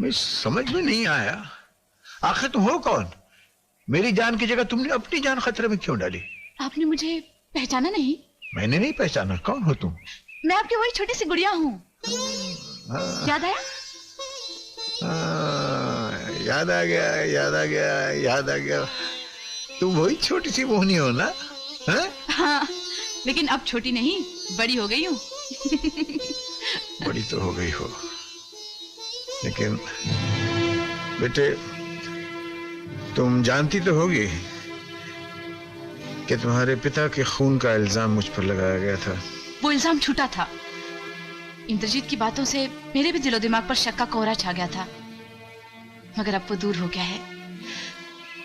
मैं समझ में नहीं आया, आखिर तुम हो कौन? मेरी जान की जगह तुमने अपनी जान खतरे में क्यों डाली? आपने मुझे पहचाना नहीं? मैंने नहीं पहचाना। कौन हो तुम? मैं आपकी वही छोटी सी गुड़िया हूँ। याद आया? याद आ गया, याद आ गया, याद आ गया। तुम वही छोटी सी मोहनी हो ना? हाँ, लेकिन अब छोटी नहीं, बड़ी हो गई हूँ। बड़ी तो हो गई हो, लेकिन बेटे तुम जानती तो होगी कि तुम्हारे पिता के खून का इल्जाम मुझ पर लगाया गया था। वो इल्जाम झूठा था। इंद्रजीत की बातों से मेरे भी दिलो दिमाग पर शक का कोहरा छा गया था, मगर अब वो दूर हो गया है।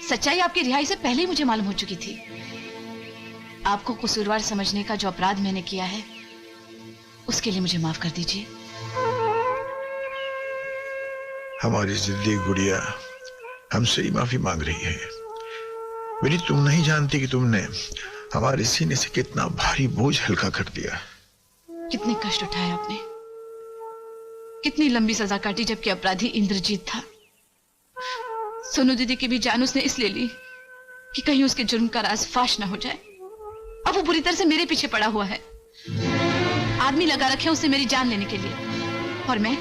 सच्चाई आपकी रिहाई से पहले ही मुझे मालूम हो चुकी थी। आपको कसूरवार समझने का जो अपराध मैंने किया है, उसके लिए मुझे माफ कर दीजिए। हमारी जिद्दी गुड़िया हमसे ही माफी मांग रही है। मेरी तुम नहीं जानती कि तुमने हमारे सीने से कितना भारी बोझ हल्का कर दिया। कितने कष्ट उठाए आपने, कितनी लंबी सजा काटी, जबकि अपराधी इंद्रजीत था। सोनू दीदी की भी जान उसने इसलिए ली कि कहीं उसके जुर्म का राज फाश ना हो जाए। अब वो बुरी तरह से मेरे पीछे पड़ा हुआ है। आदमी लगा रखे उसे मेरी जान लेने के लिए, और मैं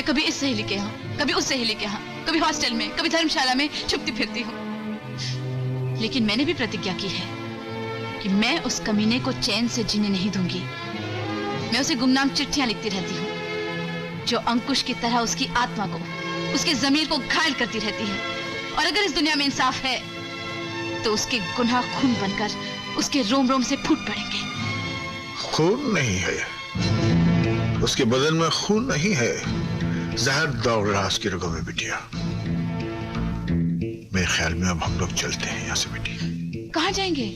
कभी इस सहेली के यहाँ, कभी उस सहेली के यहाँ, कभी हॉस्टल में, कभी धर्मशाला में छुपती फिरती हूँ। लेकिन मैंने भी प्रतिज्ञा की है कि मैं उस कमीने को चैन से जीने नहीं दूंगी। मैं उसे गुमनाम चिट्ठियां लिखती रहती हूँ, जो अंकुश की तरह उसकी आत्मा को, उसके जमीर को घायल करती रहती है। और अगर इस दुनिया में इंसाफ है तो उसके गुनाह खून बनकर उसके रोम रोम से फूट पड़ेंगे। खून नहीं है, उसके बदन में खून नहीं है, जहर दौड़ रहा उसकी रगों में बिटिया। मेरे ख्याल में अब हम लोग चलते हैं यहाँ से बेटी। कहाँ जाएंगे?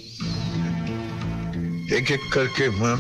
एक एक करके मैं